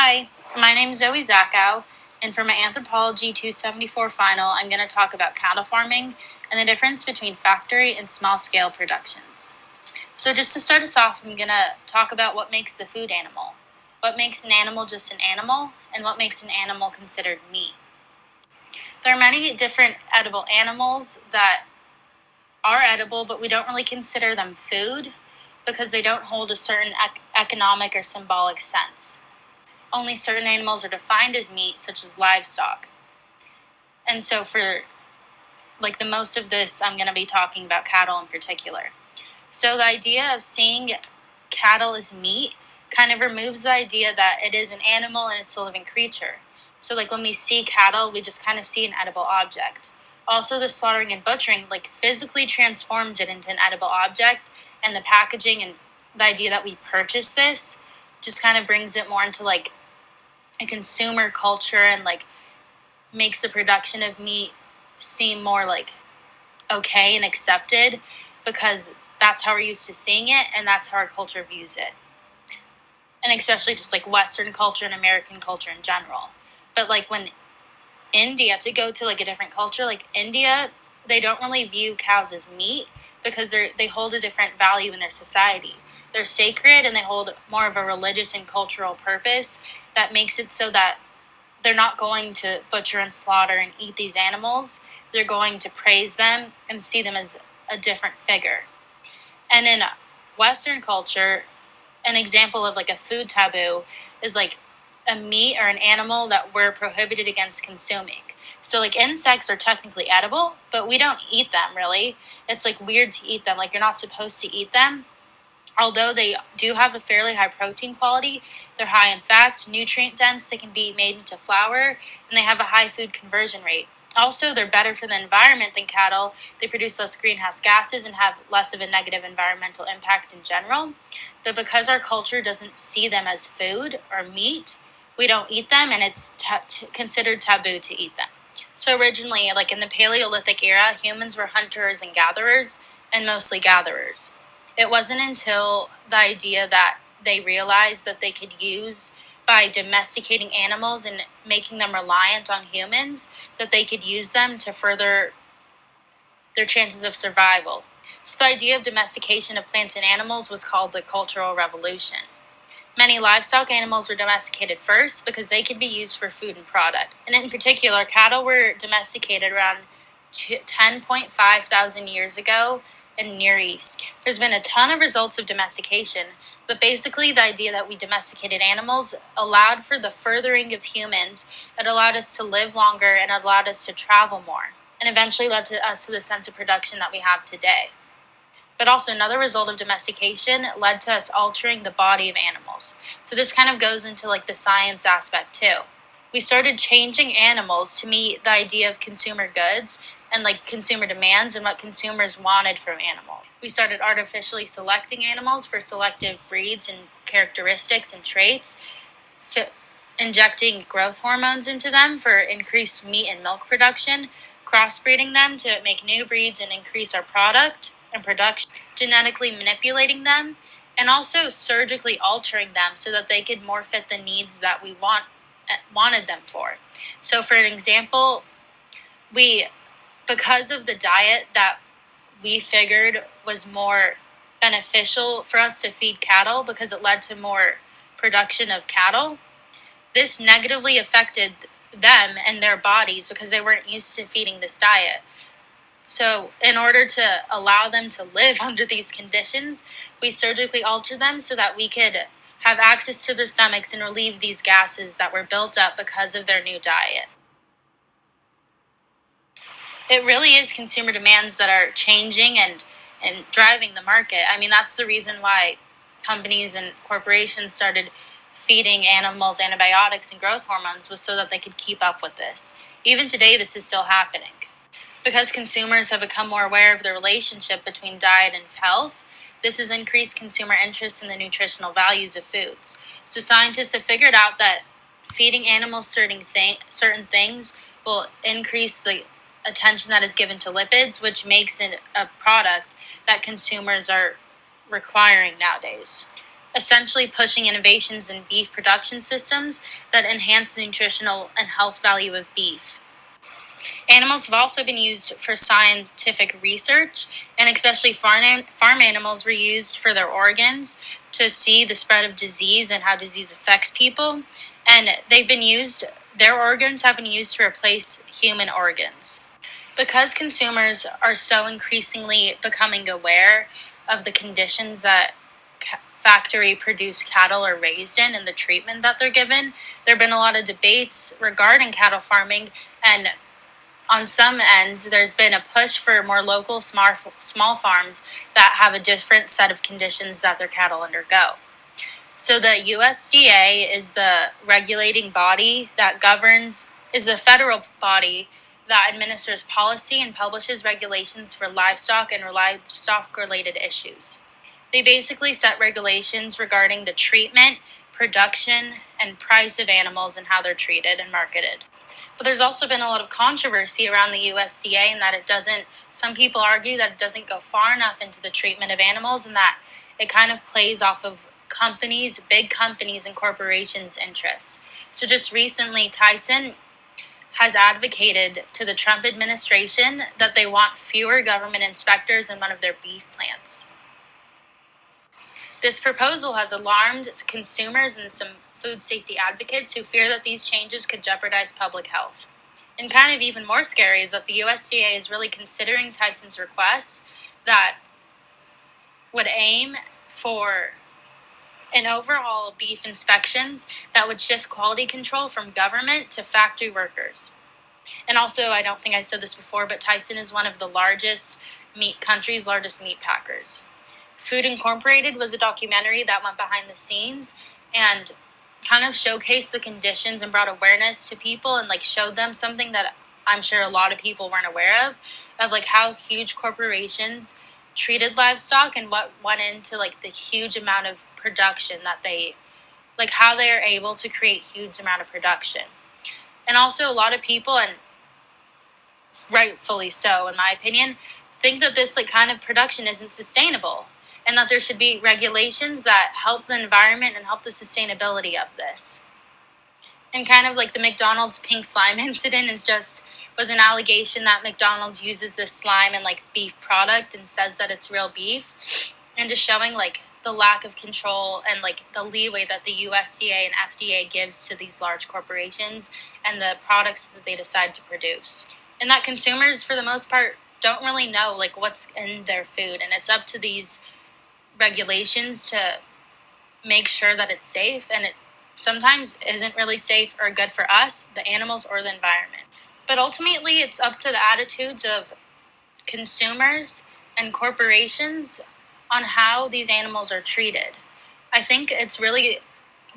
Hi, my name is Zoe Zakow, and for my Anthropology 274 final, I'm going to talk about cattle farming and the difference between factory and small-scale productions. So just to start us off, I'm going to talk about what makes the food animal, what makes an animal just an animal, and what makes an animal considered meat. There are many different edible animals that are edible, but we don't really consider them food because they don't hold a certain economic or symbolic sense. Only certain animals are defined as meat, such as livestock. And so for the most of this, I'm going to be talking about cattle in particular. So the idea of seeing cattle as meat kind of removes the idea that it is an animal and it's a living creature. So when we see cattle, we just kind of see an edible object. Also, the slaughtering and butchering physically transforms it into an edible object, and the packaging and the idea that we purchase this just kind of brings it more into a consumer culture and makes the production of meat seem more okay and accepted because that's how we're used to seeing it and that's how our culture views it. And especially just Western culture and American culture in general. But when India, to go to a different culture, India, they don't really view cows as meat because they hold a different value in their society. They're sacred and they hold more of a religious and cultural purpose that makes it so that they're not going to butcher and slaughter and eat these animals. They're going to praise them and see them as a different figure. And in Western culture, an example of a food taboo is a meat or an animal that we're prohibited against consuming. So insects are technically edible, but we don't eat them really. It's weird to eat them. You're not supposed to eat them. Although they do have a fairly high protein quality, they're high in fats, nutrient dense, they can be made into flour, and they have a high food conversion rate. Also, they're better for the environment than cattle. They produce less greenhouse gases and have less of a negative environmental impact in general. But because our culture doesn't see them as food or meat, we don't eat them, and it's considered taboo to eat them. So originally, in the Paleolithic era, humans were hunters and gatherers, and mostly gatherers. It wasn't until the idea that they realized that they could use, by domesticating animals and making them reliant on humans, that they could use them to further their chances of survival. So the idea of domestication of plants and animals was called the Cultural Revolution. Many livestock animals were domesticated first because they could be used for food and product. And in particular, cattle were domesticated around 10.5 thousand years ago in Near East. There's been a ton of results of domestication, but basically the idea that we domesticated animals allowed for the furthering of humans. It allowed us to live longer and allowed us to travel more, and eventually led to us to the sense of production that we have today. But also another result of domestication led to us altering the body of animals. So this kind of goes into the science aspect too. We started changing animals to meet the idea of consumer goods and consumer demands and what consumers wanted from animals. We started artificially selecting animals for selective breeds and characteristics and traits, injecting growth hormones into them for increased meat and milk production, crossbreeding them to make new breeds and increase our product and production, genetically manipulating them, and also surgically altering them so that they could more fit the needs that we wanted them for. So for an example, because of the diet that we figured was more beneficial for us to feed cattle because it led to more production of cattle, this negatively affected them and their bodies because they weren't used to feeding this diet. So in order to allow them to live under these conditions, we surgically altered them so that we could have access to their stomachs and relieve these gases that were built up because of their new diet. It really is consumer demands that are changing and driving the market. I mean, that's the reason why companies and corporations started feeding animals antibiotics and growth hormones, was so that they could keep up with this. Even today, this is still happening. Because consumers have become more aware of the relationship between diet and health, this has increased consumer interest in the nutritional values of foods. So scientists have figured out that feeding animals certain things will increase the attention that is given to lipids, which makes it a product that consumers are requiring nowadays. essentially pushing innovations in beef production systems that enhance the nutritional and health value of beef. Animals have also been used for scientific research, and especially farm animals were used for their organs to see the spread of disease and how disease affects people. And their organs have been used to replace human organs. Because consumers are so increasingly becoming aware of the conditions that factory produced cattle are raised in and the treatment that they're given, there have been a lot of debates regarding cattle farming, and on some ends, there's been a push for more local small farms that have a different set of conditions that their cattle undergo. So the USDA is the regulating body that is a federal body that administers policy and publishes regulations for livestock and livestock-related issues. They basically set regulations regarding the treatment, production, and price of animals and how they're treated and marketed. But there's also been a lot of controversy around the USDA in that some people argue that it doesn't go far enough into the treatment of animals and that it kind of plays off of big companies and corporations' interests. So just recently, Tyson has advocated to the Trump administration that they want fewer government inspectors in one of their beef plants. This proposal has alarmed consumers and some food safety advocates who fear that these changes could jeopardize public health. And kind of even more scary is that the USDA is really considering Tyson's request that would aim for an overhaul of beef inspections that would shift quality control from government to factory workers. And also, I don't think I said this before, but Tyson is one of the country's largest meat packers. Food Incorporated was a documentary that went behind the scenes and kind of showcased the conditions and brought awareness to people and showed them something that I'm sure a lot of people weren't aware of how huge corporations treated livestock and what went into the huge amount of production that how they are able to create huge amount of production. And also a lot of people, and rightfully so in my opinion, think that this kind of production isn't sustainable and that there should be regulations that help the environment and help the sustainability of this. And kind of the McDonald's pink slime incident was an allegation that McDonald's uses this slime in beef product and says that it's real beef, and just showing the lack of control and the leeway that the USDA and FDA gives to these large corporations and the products that they decide to produce. And that consumers, for the most part, don't really know what's in their food, and it's up to these regulations to make sure that it's safe, and it sometimes isn't really safe or good for us, the animals, or the environment. But ultimately, it's up to the attitudes of consumers and corporations on how these animals are treated. I think it's really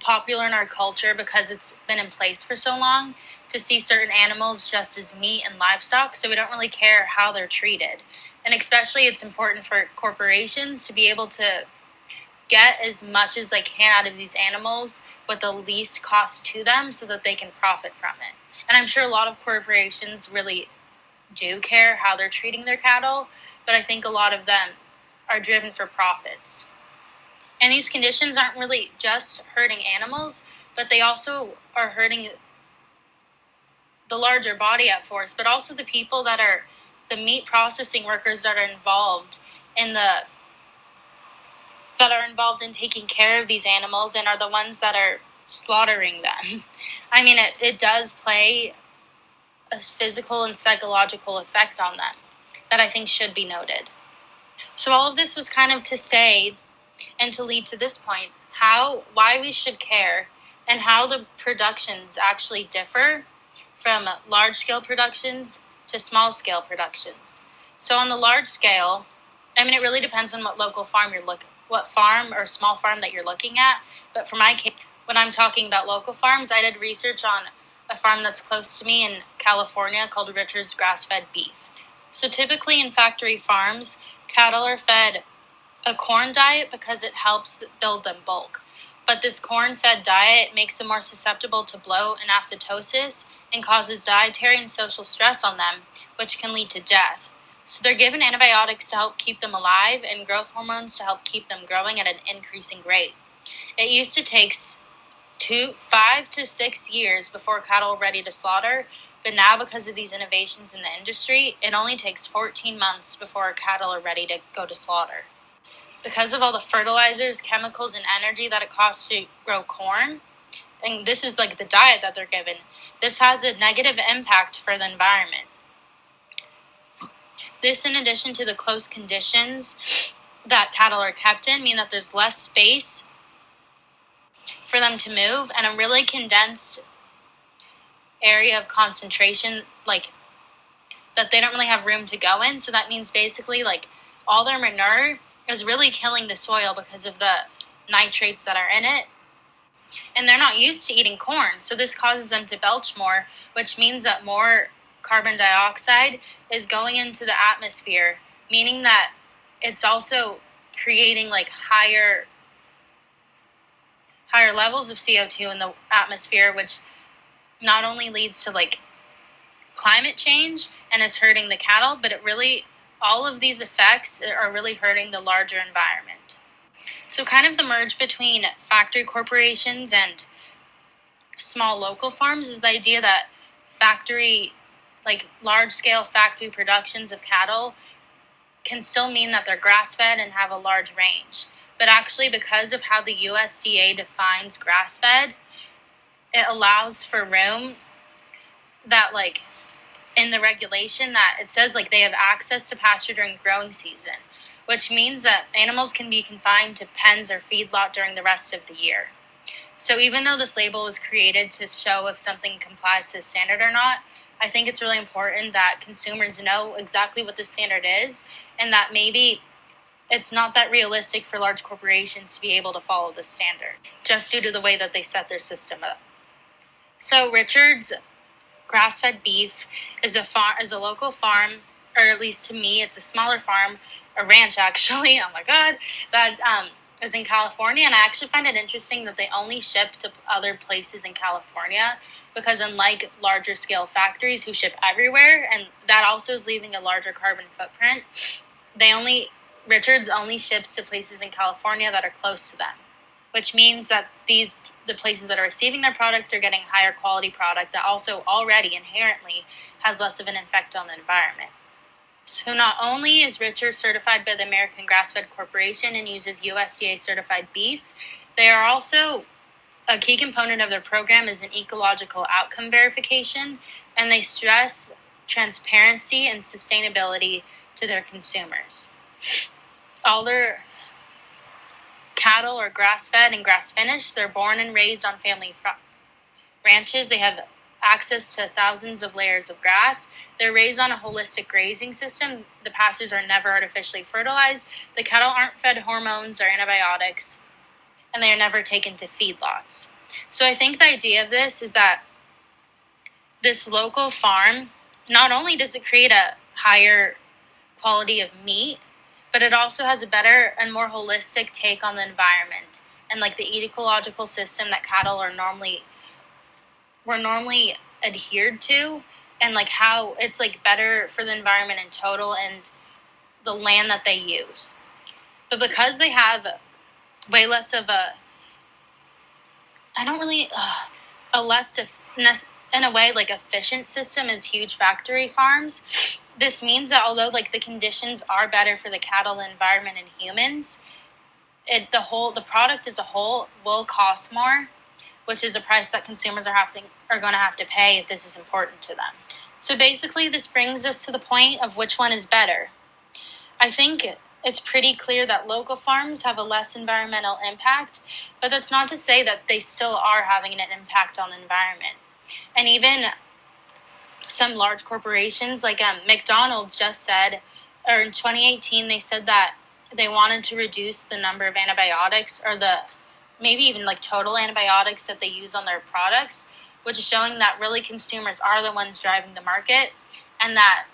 popular in our culture because it's been in place for so long to see certain animals just as meat and livestock, so we don't really care how they're treated. And especially it's important for corporations to be able to get as much as they can out of these animals with the least cost to them so that they can profit from it. And I'm sure a lot of corporations really do care how they're treating their cattle, but I think a lot of them are driven for profits. And these conditions aren't really just hurting animals, but they also are hurting the larger body at force, but also the people that are the meat processing workers that are involved in taking care of these animals and are the ones that are slaughtering them. I mean, it does play a physical and psychological effect on them that I think should be noted. So all of this was kind of to say and to lead to this point, why we should care and how the productions actually differ from large-scale productions to small-scale productions. So on the large scale, I mean, it really depends on what local farm what farm or small farm that you're looking at. But for my case, when I'm talking about local farms, I did research on a farm that's close to me in California called Richard's Grass-Fed Beef. So typically in factory farms, cattle are fed a corn diet because it helps build them bulk. But this corn-fed diet makes them more susceptible to bloat and acidosis and causes dietary and social stress on them, which can lead to death. So they're given antibiotics to help keep them alive and growth hormones to help keep them growing at an increasing rate. It used to take 5 to 6 years before cattle were ready to slaughter, but now because of these innovations in the industry, it only takes 14 months before cattle are ready to go to slaughter. Because of all the fertilizers, chemicals, and energy that it costs to grow corn, and this is like the diet that they're given, this has a negative impact for the environment. This, in addition to the close conditions that cattle are kept in, mean that there's less space for them to move and a really condensed area of concentration, like that they don't really have room to go in. So that means basically like all their manure is really killing the soil because of the nitrates that are in it. And they're not used to eating corn, so this causes them to belch more, which means that more carbon dioxide is going into the atmosphere, meaning that it's also creating like higher levels of CO2 in the atmosphere, which not only leads to like climate change and is hurting the cattle, but all of these effects are really hurting the larger environment. So kind of the merge between factory corporations and small local farms is the idea that large-scale factory productions of cattle can still mean that they're grass-fed and have a large range. But actually, because of how the USDA defines grass-fed, it allows for room that, like, in the regulation that it says, like, they have access to pasture during growing season, which means that animals can be confined to pens or feedlot during the rest of the year. So even though this label was created to show if something complies to the standard or not, I think it's really important that consumers know exactly what the standard is and that maybe it's not that realistic for large corporations to be able to follow the standard, just due to the way that they set their system up. So Richard's grass-fed beef is a local farm, or at least to me, it's a smaller farm, a ranch actually, oh my god, that is in California, and I actually find it interesting that they only ship to other places in California, because unlike larger scale factories who ship everywhere, and that also is leaving a larger carbon footprint, Richards only ships to places in California that are close to them, which means that the places that are receiving their product are getting higher quality product that also already inherently has less of an effect on the environment. So not only is Richards certified by the American Grass-Fed Corporation and uses USDA certified beef, they are also a key component of their program is an ecological outcome verification, and they stress transparency and sustainability to their consumers. All their cattle are grass-fed and grass-finished. They're born and raised on family ranches. They have access to thousands of layers of grass. They're raised on a holistic grazing system. The pastures are never artificially fertilized. The cattle aren't fed hormones or antibiotics, and they are never taken to feedlots. So I think the idea of this is that this local farm, not only does it create a higher quality of meat, but it also has a better and more holistic take on the environment and like the ecological system that cattle were normally adhered to, and like how it's like better for the environment in total and the land that they use. But because they have way less of in a way like efficient system as huge factory farms, this means that although like the conditions are better for the cattle, the environment, and humans, the product as a whole will cost more, which is a price that consumers are going to have to pay if this is important to them. So basically, this brings us to the point of which one is better. I think it's pretty clear that local farms have a less environmental impact, but that's not to say that they still are having an impact on the environment. And even some large corporations like McDonald's just said, or in 2018, they said that they wanted to reduce the number of antibiotics, or maybe even like total antibiotics that they use on their products, which is showing that really consumers are the ones driving the market, and that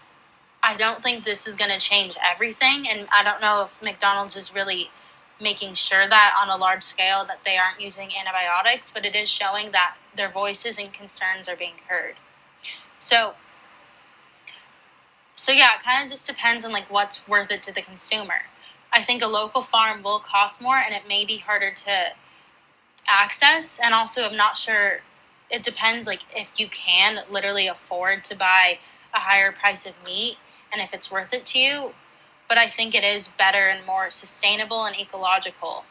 I don't think this is going to change everything. And I don't know if McDonald's is really making sure that on a large scale that they aren't using antibiotics, but it is showing that their voices and concerns are being heard. So yeah, it kind of just depends on like what's worth it to the consumer. I think a local farm will cost more, and it may be harder to access, and also I'm not sure, it depends like if you can literally afford to buy a higher price of meat and if it's worth it to you, but I think it is better and more sustainable and ecological,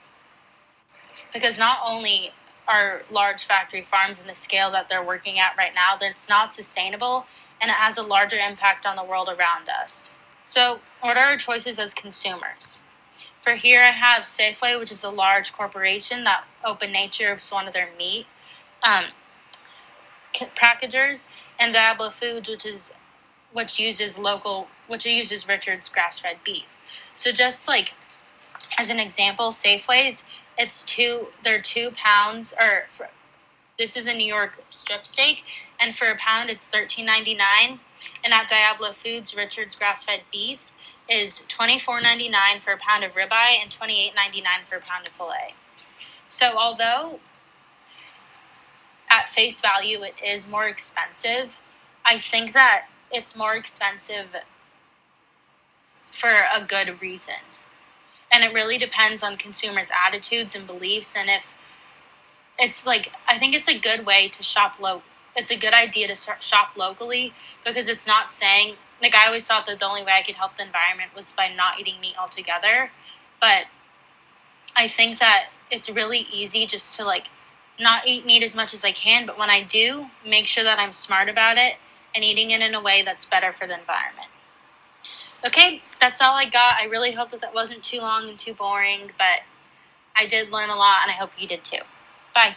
because not only are large factory farms in the scale that they're working at right now, that it's not sustainable and it has a larger impact on the world around us. So, what are our choices as consumers? For here, I have Safeway, which is a large corporation that Open Nature is one of their meat um, packagers, and Diablo Foods, which uses Richard's grass-fed beef. So, just like as an example, Safeway's, they're 2 pounds, this is a New York strip steak, and for a pound it's $13.99. And at Diablo Foods, Richard's grass-fed beef is $24.99 for a pound of ribeye and $28.99 for a pound of filet. So although at face value it is more expensive, I think that it's more expensive for a good reason. And it really depends on consumers' attitudes and beliefs, and if it's like, I think it's a good way to it's a good idea to shop locally, because it's not saying, like, I always thought that the only way I could help the environment was by not eating meat altogether, but I think that it's really easy just to like not eat meat as much as I can, but when I do, make sure that I'm smart about it and eating it in a way that's better for the environment. Okay, that's all I got. I really hope that wasn't too long and too boring, but I did learn a lot, and I hope you did too. Bye.